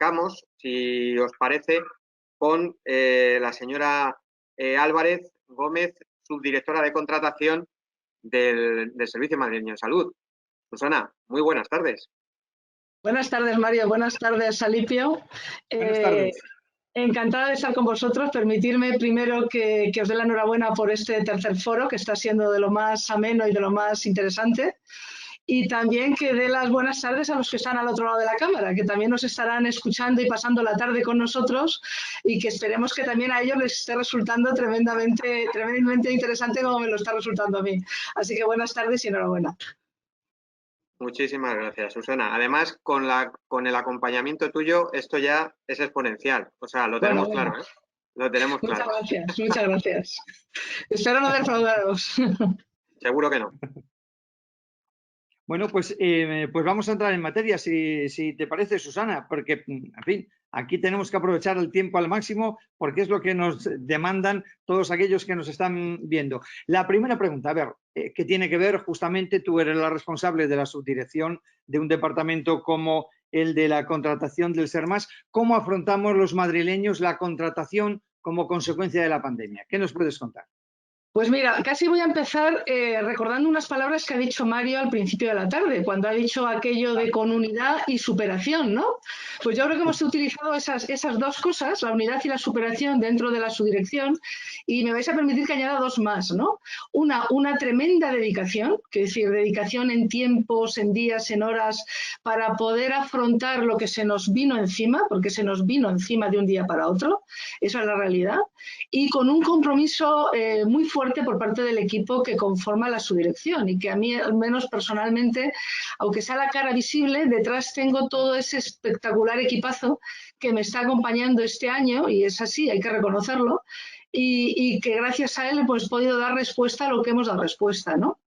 arrancamos, si os parece, con la señora Álvarez Gómez, subdirectora de contratación del Servicio Madrileño de Salud. Susana, muy buenas tardes. Buenas tardes, Mario. Buenas tardes, Alipio. Buenas tardes. Encantada de estar con vosotros. Permitidme primero que os dé la enhorabuena por este tercer foro, que está siendo de lo más ameno y de lo más interesante. Y también que dé las buenas tardes a los que están al otro lado de la cámara, que también nos estarán escuchando y pasando la tarde con nosotros, y que esperemos que también a ellos les esté resultando tremendamente interesante como me lo está resultando a mí. Así que buenas tardes y enhorabuena. Muchísimas gracias, Susana. Además, con el acompañamiento tuyo, esto ya es exponencial. O sea, lo tenemos claro, ¿eh? Lo tenemos claro. Muchas gracias. Espero no defraudaros. Seguro que no. Bueno, pues vamos a entrar en materia, si te parece, Susana, porque, en fin, aquí tenemos que aprovechar el tiempo al máximo porque es lo que nos demandan todos aquellos que nos están viendo. La primera pregunta, a ver, ¿qué tiene que ver? Justamente tú eres la responsable de la subdirección de un departamento como el de la contratación del SERMAS. ¿Cómo afrontamos los madrileños la contratación como consecuencia de la pandemia? ¿Qué nos puedes contar? Pues mira, casi voy a empezar recordando unas palabras que ha dicho Mario al principio de la tarde, cuando ha dicho aquello de con unidad y superación, ¿no? Pues yo creo que hemos utilizado esas dos cosas, la unidad y la superación dentro de la subdirección, y me vais a permitir que añada dos más, ¿no? Una tremenda dedicación, que es decir, dedicación en tiempos, en días, en horas, para poder afrontar lo que se nos vino encima, porque se nos vino encima de un día para otro, esa es la realidad, y con un compromiso muy fuerte por parte del equipo que conforma la subdirección, y que a mí, al menos personalmente, aunque sea la cara visible, detrás tengo todo ese espectacular equipazo que me está acompañando este año, y es así, hay que reconocerlo, y que gracias a él pues, he podido dar respuesta a lo que hemos dado respuesta, ¿no?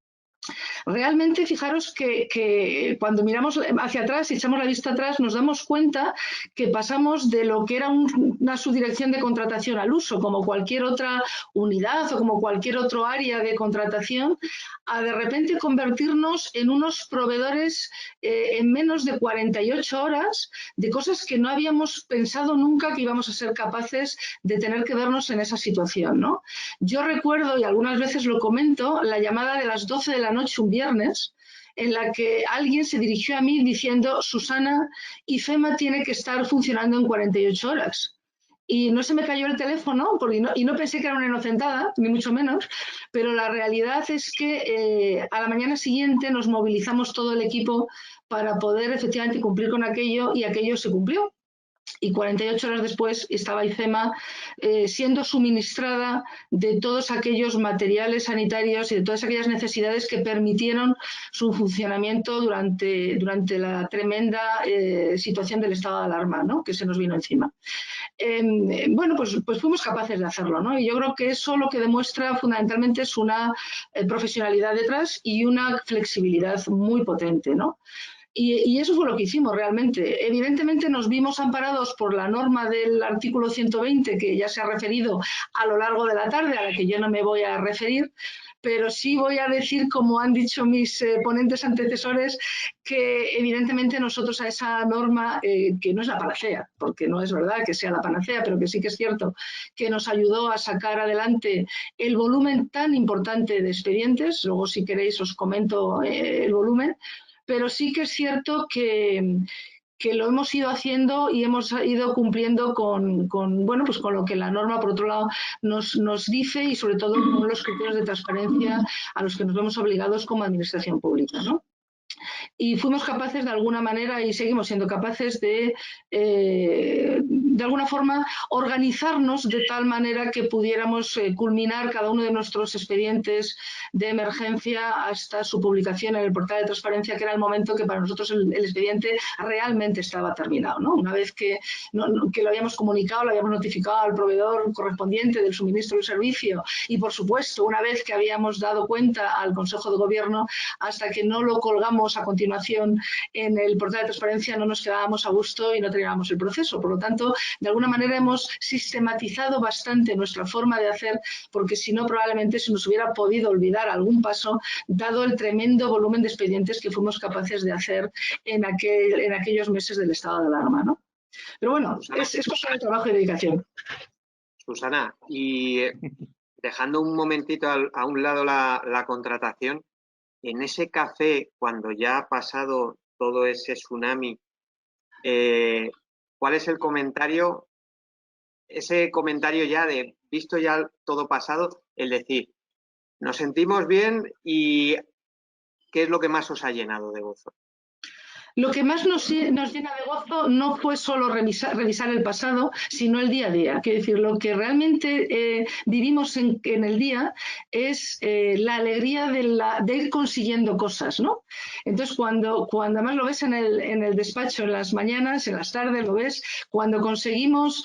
Realmente, fijaros que cuando miramos hacia atrás y echamos la vista atrás, nos damos cuenta que pasamos de lo que era una subdirección de contratación al uso, como cualquier otra unidad o como cualquier otro área de contratación, a de repente convertirnos en unos proveedores en menos de 48 horas de cosas que no habíamos pensado nunca que íbamos a ser capaces de tener que vernos en esa situación, ¿no? Yo recuerdo, y algunas veces lo comento, la llamada de las 12 de la noche un viernes, en la que alguien se dirigió a mí diciendo: Susana, IFEMA tiene que estar funcionando en 48 horas. Y no se me cayó el teléfono y no pensé que era una inocentada, ni mucho menos, pero la realidad es que a la mañana siguiente nos movilizamos todo el equipo para poder efectivamente cumplir con aquello, y aquello se cumplió. Y 48 horas después estaba IFEMA siendo suministrada de todos aquellos materiales sanitarios y de todas aquellas necesidades que permitieron su funcionamiento durante la tremenda situación del estado de alarma, ¿no? Que se nos vino encima. Bueno, pues fuimos capaces de hacerlo, ¿no? Y yo creo que eso lo que demuestra fundamentalmente es una profesionalidad detrás y una flexibilidad muy potente, ¿no? Y eso fue lo que hicimos realmente. Evidentemente nos vimos amparados por la norma del artículo 120, que ya se ha referido a lo largo de la tarde, a la que yo no me voy a referir, pero sí voy a decir, como han dicho mis ponentes antecesores, que evidentemente nosotros a esa norma, que no es la panacea, porque no es verdad que sea la panacea, pero que sí que es cierto que nos ayudó a sacar adelante el volumen tan importante de expedientes. Luego, si queréis, os comento el volumen. Pero sí que es cierto que lo hemos ido haciendo y hemos ido cumpliendo con lo que la norma, por otro lado, nos dice, y sobre todo con los criterios de transparencia a los que nos vemos obligados como administración pública, ¿no? Y fuimos capaces de alguna manera, y seguimos siendo capaces de alguna forma organizarnos de tal manera que pudiéramos culminar cada uno de nuestros expedientes de emergencia hasta su publicación en el portal de transparencia, que era el momento que para nosotros el expediente realmente estaba terminado, ¿no? Una vez que lo habíamos comunicado, lo habíamos notificado al proveedor correspondiente del suministro del servicio, y por supuesto una vez que habíamos dado cuenta al Consejo de Gobierno, hasta que no lo colgamos a continuación en el portal de transparencia no nos quedábamos a gusto y no terminábamos el proceso. Por lo tanto, de alguna manera hemos sistematizado bastante nuestra forma de hacer, porque si no probablemente se nos hubiera podido olvidar algún paso, dado el tremendo volumen de expedientes que fuimos capaces de hacer en aquellos meses del estado de alarma, ¿no? Pero bueno, es cosa de trabajo y dedicación. Susana, y dejando un momentito a un lado la contratación, en ese café, cuando ya ha pasado todo ese tsunami, ¿cuál es el comentario? Ese comentario ya de, visto ya todo pasado, el decir, nos sentimos bien y ¿qué es lo que más os ha llenado de gozo? Lo que más nos llena de gozo no fue solo revisar el pasado, sino el día a día. Quiero decir, lo que realmente vivimos en el día es la alegría de ir consiguiendo cosas, ¿no? Entonces, cuando además lo ves en el despacho, en las mañanas, en las tardes, lo ves, cuando conseguimos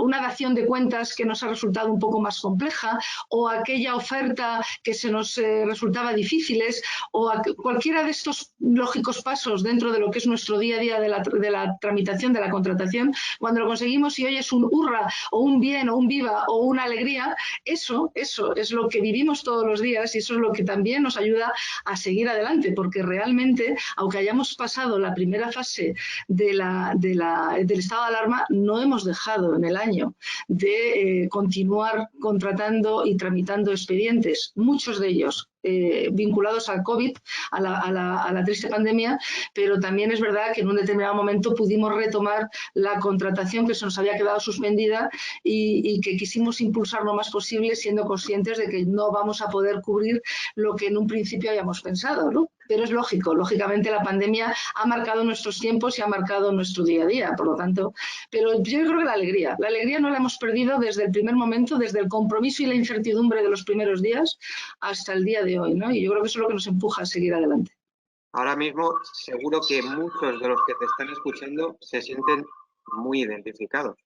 una dación de cuentas que nos ha resultado un poco más compleja, o aquella oferta que se nos resultaba difíciles, o cualquiera de estos lógicos pasos dentro de lo que es nuestro día a día de la tramitación, de la contratación, cuando lo conseguimos y oyes un hurra o un bien o un viva o una alegría, eso es lo que vivimos todos los días y eso es lo que también nos ayuda a seguir adelante, porque realmente, aunque hayamos pasado la primera fase del estado de alarma, no hemos dejado en el año de continuar contratando y tramitando expedientes, muchos de ellos vinculados al COVID, a la triste pandemia, pero también es verdad que en un determinado momento pudimos retomar la contratación que se nos había quedado suspendida y que quisimos impulsar lo más posible, siendo conscientes de que no vamos a poder cubrir lo que en un principio habíamos pensado, ¿no? Pero es lógico, lógicamente la pandemia ha marcado nuestros tiempos y ha marcado nuestro día a día, por lo tanto, pero yo creo que la alegría no la hemos perdido desde el primer momento, desde el compromiso y la incertidumbre de los primeros días hasta el día de hoy, ¿no? Y yo creo que eso es lo que nos empuja a seguir adelante. Ahora mismo seguro que muchos de los que te están escuchando se sienten muy identificados.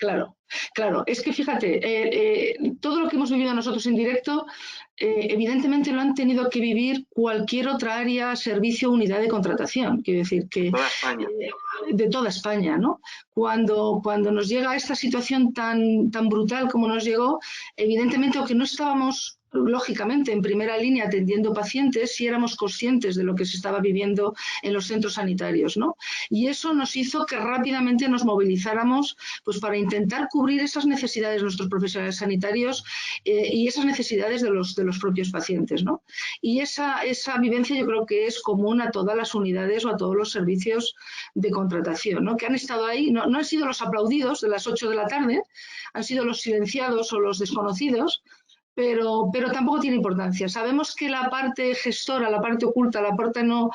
Claro, claro. Es que fíjate, todo lo que hemos vivido nosotros en directo, evidentemente lo han tenido que vivir cualquier otra área, servicio, unidad de contratación. Quiero decir que Toda España. De toda España, ¿no? Cuando nos llega esta situación tan brutal como nos llegó, evidentemente, aunque no estábamos lógicamente en primera línea atendiendo pacientes, sí éramos conscientes de lo que se estaba viviendo en los centros sanitarios, ¿no? Y eso nos hizo que rápidamente nos movilizáramos pues para intentar cubrir esas necesidades de nuestros profesionales sanitarios y esas necesidades de los propios pacientes, ¿no? Y esa vivencia yo creo que es común a todas las unidades o a todos los servicios de contratación, ¿no? Que han estado ahí, no han sido los aplaudidos de las 8 de la tarde, han sido los silenciados o los desconocidos, pero tampoco tiene importancia. Sabemos que la parte gestora, la parte oculta, la parte no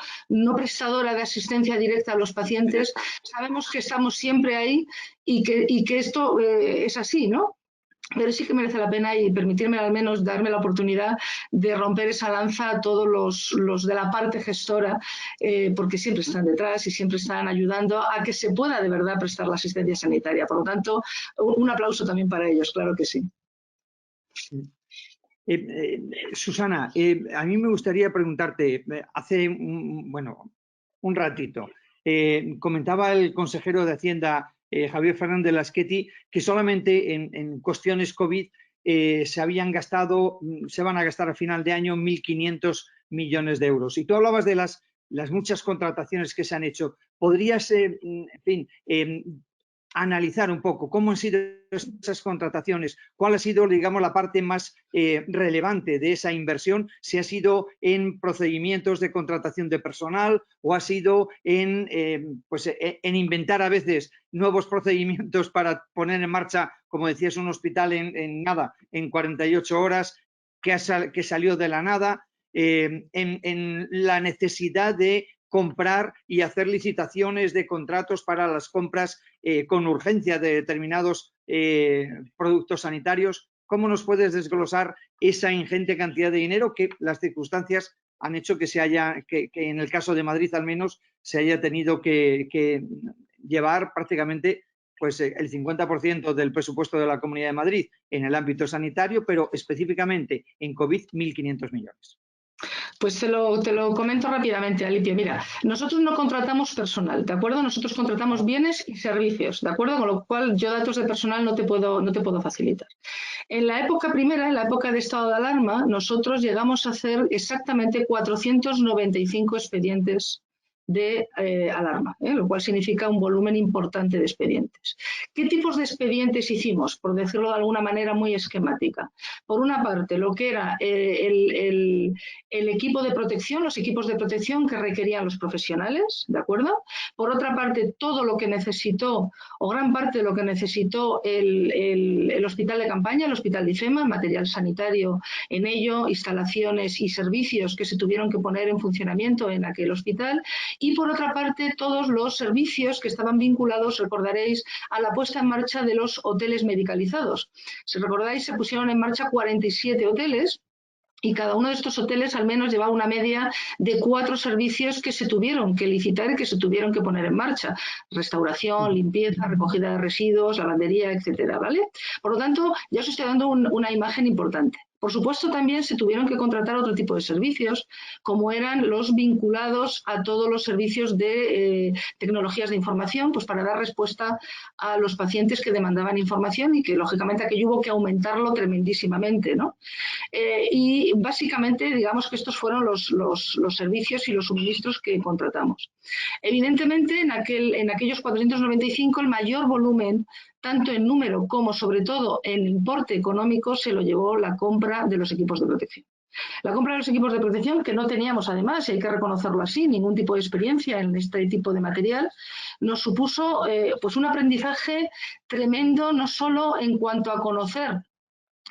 prestadora de asistencia directa a los pacientes, sabemos que estamos siempre ahí y que esto es así, ¿no? Pero sí que merece la pena y permitirme al menos darme la oportunidad de romper esa lanza a todos los de la parte gestora, porque siempre están detrás y siempre están ayudando a que se pueda de verdad prestar la asistencia sanitaria. Por lo tanto, un aplauso también para ellos, claro que sí. Susana, a mí me gustaría preguntarte, hace un ratito, comentaba el consejero de Hacienda, Javier Fernández Laschetti, que solamente en cuestiones COVID se van a gastar a final de año 1.500 millones de euros. Y tú hablabas de las muchas contrataciones que se han hecho. ¿Podrías, en fin, analizar un poco cómo han sido esas contrataciones, cuál ha sido, digamos, la parte más relevante de esa inversión, si ha sido en procedimientos de contratación de personal o ha sido en inventar a veces nuevos procedimientos para poner en marcha, como decías, un hospital en 48 horas que salió de la nada, en la necesidad de comprar y hacer licitaciones de contratos para las compras con urgencia de determinados productos sanitarios. ¿Cómo nos puedes desglosar esa ingente cantidad de dinero que las circunstancias han hecho que en el caso de Madrid al menos, se haya tenido que llevar prácticamente pues, el 50% del presupuesto de la Comunidad de Madrid en el ámbito sanitario, pero específicamente en COVID 1.500 millones? Pues te lo comento rápidamente, Alipio. Mira, nosotros no contratamos personal, ¿de acuerdo? Nosotros contratamos bienes y servicios, ¿de acuerdo? Con lo cual yo datos de personal no te puedo facilitar. En la época primera, en la época de estado de alarma, nosotros llegamos a hacer exactamente 495 expedientes de alarma, lo cual significa un volumen importante de expedientes. ¿Qué tipos de expedientes hicimos? Por decirlo de alguna manera muy esquemática. Por una parte, lo que era el equipo de protección, los equipos de protección que requerían los profesionales, ¿de acuerdo? Por otra parte, todo lo que necesitó, o gran parte de lo que necesitó el hospital de campaña, el hospital de IFEMA, material sanitario en ello, instalaciones y servicios que se tuvieron que poner en funcionamiento en aquel hospital, y por otra parte todos los servicios que estaban vinculados, recordaréis, a la puesta en marcha de los hoteles medicalizados. Si recordáis, se pusieron en marcha 47 hoteles, y cada uno de estos hoteles al menos llevaba una media de 4 servicios que se tuvieron que licitar y que se tuvieron que poner en marcha. Restauración, limpieza, recogida de residuos, lavandería, etcétera, ¿vale? Por lo tanto, ya os estoy dando una imagen importante. Por supuesto, también se tuvieron que contratar otro tipo de servicios, como eran los vinculados a todos los servicios de tecnologías de información, pues para dar respuesta a los pacientes que demandaban información y que, lógicamente, aquello hubo que aumentarlo tremendísimamente, ¿no? Y básicamente, digamos que estos fueron los servicios y los suministros que contratamos. Evidentemente, en aquellos 495, el mayor volumen, tanto en número como sobre todo en importe económico, se lo llevó la compra de los equipos de protección. La compra de los equipos de protección, que no teníamos además, y hay que reconocerlo así, ningún tipo de experiencia en este tipo de material, nos supuso pues un aprendizaje tremendo, no solo en cuanto a conocer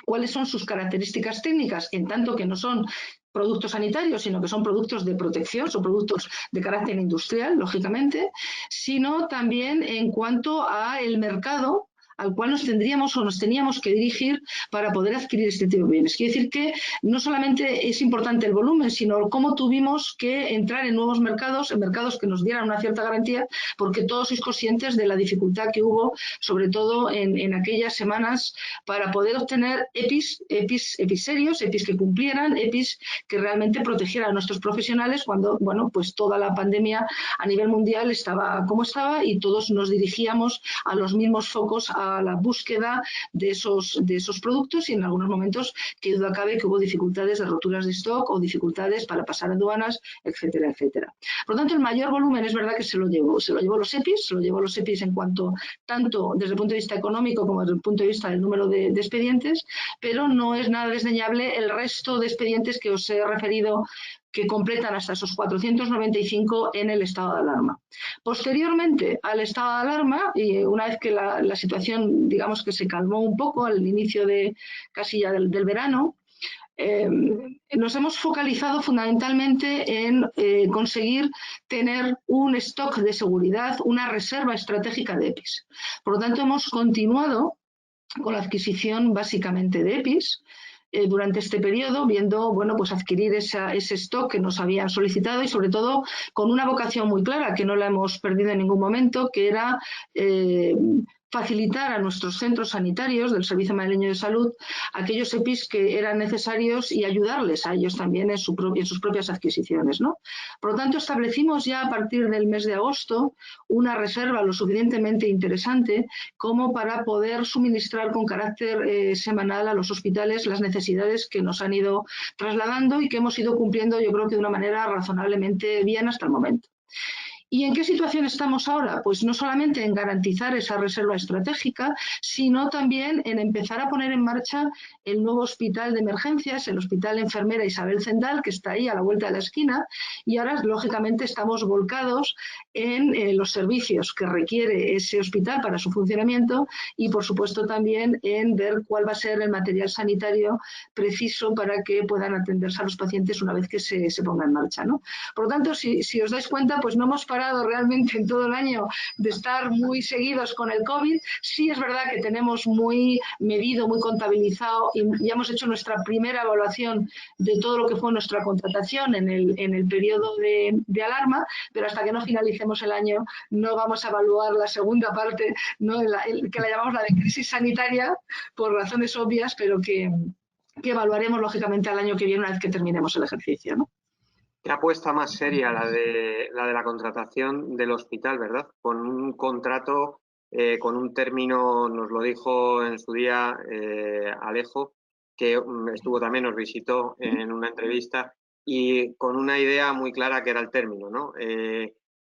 cuáles son sus características técnicas, en tanto que no son productos sanitarios, sino que son productos de protección, son productos de carácter industrial, lógicamente, sino también en cuanto al mercado al cual nos teníamos que dirigir para poder adquirir este tipo de bienes. Quiere decir que no solamente es importante el volumen, sino cómo tuvimos que entrar en nuevos mercados, en mercados que nos dieran una cierta garantía, porque todos sois conscientes de la dificultad que hubo, sobre todo en aquellas semanas, para poder obtener EPIs serios, EPIs que cumplieran, EPIs que realmente protegieran a nuestros profesionales cuando, bueno, pues toda la pandemia a nivel mundial estaba como estaba y todos nos dirigíamos a los mismos focos, a la búsqueda de esos productos, y en algunos momentos, que duda cabe que hubo dificultades de roturas de stock o dificultades para pasar aduanas, etcétera, etcétera. Por lo tanto, el mayor volumen es verdad que se lo llevó los EPIs en cuanto, tanto desde el punto de vista económico como desde el punto de vista del número de expedientes, pero no es nada desdeñable el resto de expedientes que os he referido, que completan hasta esos 495 en el estado de alarma. Posteriormente al estado de alarma, y una vez que la situación, digamos que se calmó un poco al inicio de casi ya del verano, nos hemos focalizado fundamentalmente en conseguir tener un stock de seguridad, una reserva estratégica de EPIs. Por lo tanto, hemos continuado con la adquisición básicamente de EPIs durante este periodo, viendo, bueno, pues adquirir ese stock que nos habían solicitado, y sobre todo con una vocación muy clara, que no la hemos perdido en ningún momento, que era facilitar a nuestros centros sanitarios del Servicio Madrileño de Salud aquellos EPIs que eran necesarios y ayudarles a ellos también en sus propias adquisiciones, ¿no? Por lo tanto, establecimos ya a partir del mes de agosto una reserva lo suficientemente interesante como para poder suministrar con carácter semanal a los hospitales las necesidades que nos han ido trasladando y que hemos ido cumpliendo, yo creo que de una manera razonablemente bien hasta el momento. ¿Y en qué situación estamos ahora? Pues no solamente en garantizar esa reserva estratégica, sino también en empezar a poner en marcha el nuevo hospital de emergencias, el Hospital Enfermera Isabel Zendal, que está ahí a la vuelta de la esquina, y ahora, lógicamente, estamos volcados en los servicios que requiere ese hospital para su funcionamiento y, por supuesto, también en ver cuál va a ser el material sanitario preciso para que puedan atenderse a los pacientes una vez que se ponga en marcha, ¿no? Por lo tanto, si os dais cuenta, pues no hemos parado realmente en todo el año de estar muy seguidos con el COVID. Sí es verdad que tenemos muy medido, muy contabilizado, y ya hemos hecho nuestra primera evaluación de todo lo que fue nuestra contratación en el periodo de alarma, pero hasta que no finalicemos el año no vamos a evaluar la segunda parte, ¿no? Que la llamamos la de crisis sanitaria, por razones obvias, pero que evaluaremos lógicamente al año que viene una vez que terminemos el ejercicio, ¿no? Qué apuesta más seria la de la contratación del hospital, ¿verdad? Con un contrato, con un término, nos lo dijo en su día Alejo, que estuvo también, nos visitó en una entrevista, y con una idea muy clara que era el término, ¿no?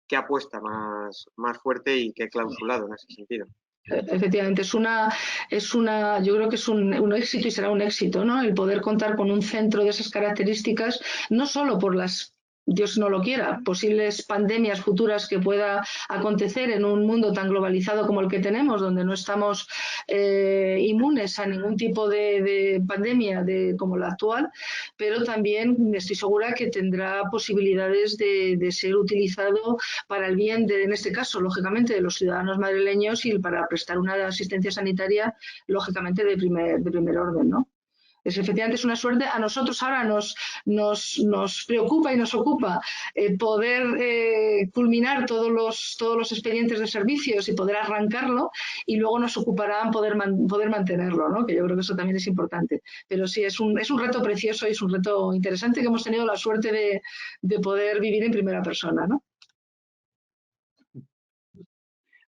qué apuesta más fuerte y qué clausulado en ese sentido. Efectivamente, yo creo que es un éxito y será un éxito, ¿no? El poder contar con un centro de esas características, no solo por las, Dios no lo quiera, posibles pandemias futuras que pueda acontecer en un mundo tan globalizado como el que tenemos, donde no estamos inmunes a ningún tipo de pandemia como la actual, pero también estoy segura que tendrá posibilidades de ser utilizado para el bien en este caso, lógicamente, de los ciudadanos madrileños y para prestar una asistencia sanitaria, lógicamente, de primer orden, ¿no? Efectivamente es una suerte. A nosotros ahora nos preocupa y nos ocupa poder culminar todos los expedientes de servicios y poder arrancarlo, y luego nos ocupará poder mantenerlo, ¿no? Que yo creo que eso también es importante. Pero sí, es un reto precioso y es un reto interesante que hemos tenido la suerte de poder vivir en primera persona, ¿no?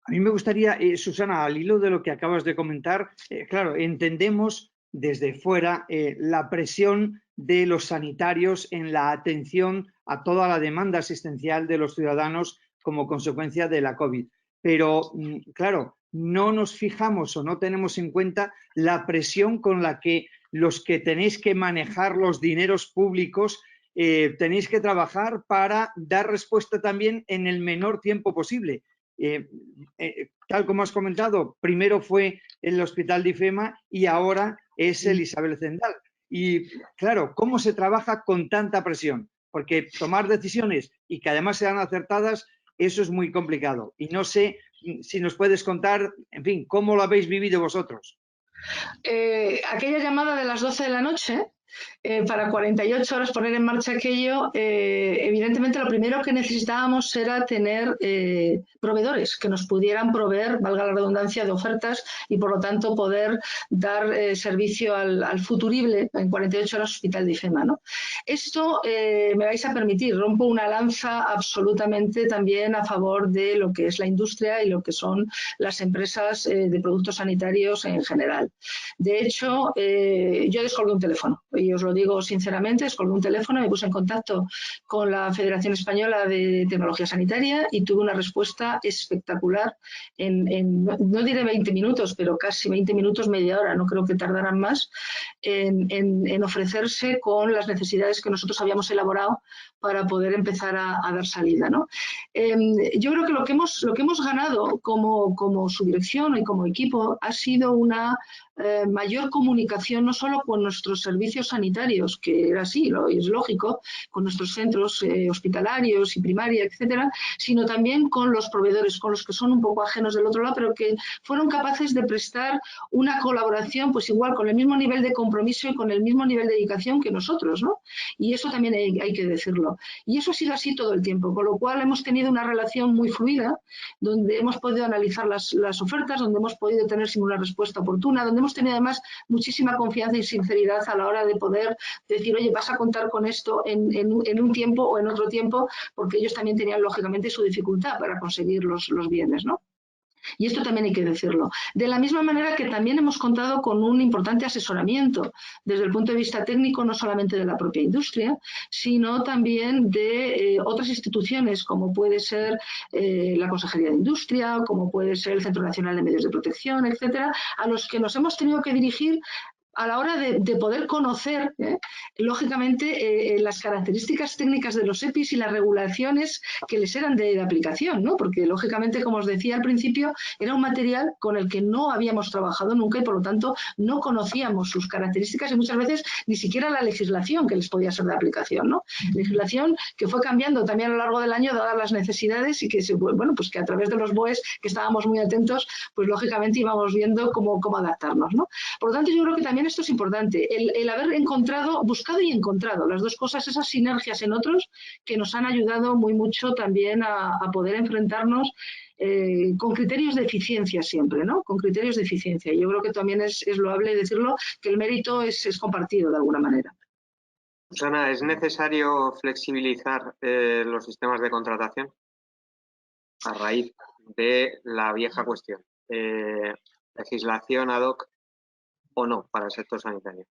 A mí me gustaría, Susana, al hilo de lo que acabas de comentar, claro, entendemos desde fuera la presión de los sanitarios en la atención a toda la demanda asistencial de los ciudadanos como consecuencia de la COVID. Pero, claro, no nos fijamos o no tenemos en cuenta la presión con la que los que tenéis que manejar los dineros públicos tenéis que trabajar para dar respuesta también en el menor tiempo posible. Tal como has comentado, primero fue el Hospital de IFEMA y ahora es el Isabel Zendal. Y claro, ¿cómo se trabaja con tanta presión? Porque tomar decisiones y que además sean acertadas, eso es muy complicado. Y no sé si nos puedes contar, en fin, ¿cómo lo habéis vivido vosotros? Aquella llamada de las 12 de la noche, para 48 horas poner en marcha aquello, evidentemente lo primero que necesitábamos era tener proveedores que nos pudieran proveer, valga la redundancia, de ofertas y por lo tanto poder dar servicio al futurible en 48 horas Hospital de IFEMA, ¿no? Esto me vais a permitir, rompo una lanza absolutamente también a favor de lo que es la industria y lo que son las empresas de productos sanitarios en general. De hecho, yo descolgué un teléfono, y os lo digo sinceramente, descolgué un teléfono, me puse en contacto con la Federación Española de Tecnología Sanitaria y tuve una respuesta espectacular no diré 20 minutos, pero casi 20 minutos, media hora, no creo que tardaran más, en ofrecerse con las necesidades que nosotros habíamos elaborado para poder empezar a dar salida, ¿no? Yo creo que lo que hemos ganado como subdirección y como equipo ha sido una mayor comunicación no solo con nuestros servicios sanitarios, que era así, y es lógico, con nuestros centros hospitalarios y primaria, etcétera, sino también con los proveedores, con los que son un poco ajenos del otro lado, pero que fueron capaces de prestar una colaboración, pues igual, con el mismo nivel de compromiso y con el mismo nivel de dedicación que nosotros, ¿no? Y eso también hay que decirlo. Y eso ha sido así todo el tiempo, con lo cual hemos tenido una relación muy fluida, donde hemos podido analizar las ofertas, donde hemos podido tener una respuesta oportuna, donde hemos tenido además muchísima confianza y sinceridad a la hora de poder decir, oye, vas a contar con esto en un tiempo o en otro tiempo, porque ellos también tenían lógicamente su dificultad para conseguir los bienes, ¿no? Y esto también hay que decirlo. De la misma manera que también hemos contado con un importante asesoramiento desde el punto de vista técnico, no solamente de la propia industria, sino también de otras instituciones, como puede ser la Consejería de Industria, como puede ser el Centro Nacional de Medios de Protección, etcétera, a los que nos hemos tenido que dirigir a la hora de poder conocer, lógicamente, las características técnicas de los EPIs y las regulaciones que les eran de aplicación, ¿no? Porque, lógicamente, como os decía al principio, era un material con el que no habíamos trabajado nunca y, por lo tanto, no conocíamos sus características y muchas veces ni siquiera la legislación que les podía ser de aplicación, ¿no? Legislación que fue cambiando también a lo largo del año dadas las necesidades y que, bueno, pues que a través de los BOEs, que estábamos muy atentos, pues lógicamente íbamos viendo cómo adaptarnos, ¿no? Por lo tanto, yo creo que también esto es importante, el haber buscado y encontrado las dos cosas, esas sinergias en otros que nos han ayudado muy mucho también a poder enfrentarnos con criterios de eficiencia siempre, ¿no? Con criterios de eficiencia. Yo creo que también es loable decirlo, que el mérito es compartido de alguna manera. Susana, ¿es necesario flexibilizar los sistemas de contratación a raíz de la vieja cuestión? ¿Legislación ad hoc o no para el sector sanitario?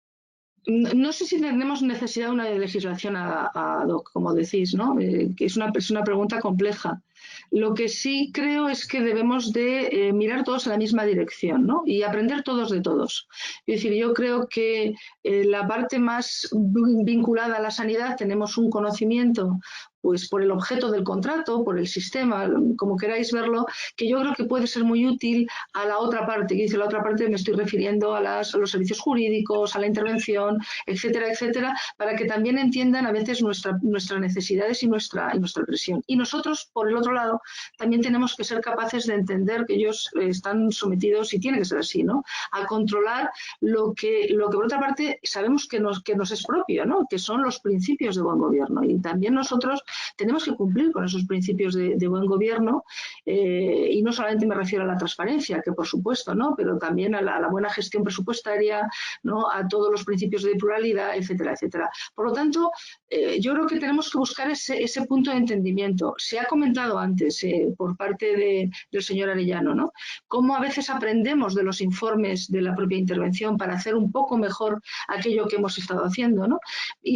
No sé si tenemos necesidad de una legislación ad hoc, como decís, ¿no? Que es una pregunta compleja. Lo que sí creo es que debemos de mirar todos en la misma dirección, ¿no? Y aprender todos de todos. Es decir, yo creo que la parte más vinculada a la sanidad tenemos un conocimiento pues por el objeto del contrato, por el sistema, como queráis verlo, que yo creo que puede ser muy útil a la otra parte, que dice la otra parte me estoy refiriendo a los servicios jurídicos, a la intervención, etcétera, etcétera, para que también entiendan a veces nuestras necesidades y nuestra presión. Y nosotros, por el otro lado, también tenemos que ser capaces de entender que ellos están sometidos, y tiene que ser así, ¿no?, a controlar lo que por otra parte sabemos que nos es propio, ¿no?, que son los principios de buen gobierno. Y también nosotros tenemos que cumplir con esos principios de buen gobierno, y no solamente me refiero a la transparencia, que por supuesto, ¿no?, pero también a la buena gestión presupuestaria, ¿no?, a todos los principios de pluralidad, etcétera, etcétera. Por lo tanto, yo creo que tenemos que buscar ese punto de entendimiento. Se ha comentado antes por parte del señor Arellano, ¿no?, cómo a veces aprendemos de los informes de la propia intervención para hacer un poco mejor aquello que hemos estado haciendo, ¿no?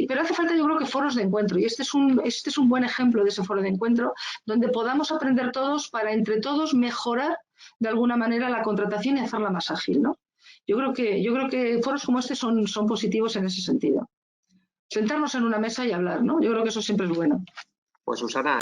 Pero hace falta, yo creo, que foros de encuentro, y este es un buen ejemplo de ese foro de encuentro donde podamos aprender todos para entre todos mejorar de alguna manera la contratación y hacerla más ágil, ¿no? Yo creo que foros como este son positivos en ese sentido. Sentarnos en una mesa y hablar, ¿no? Yo creo que eso siempre es bueno. Pues Susana,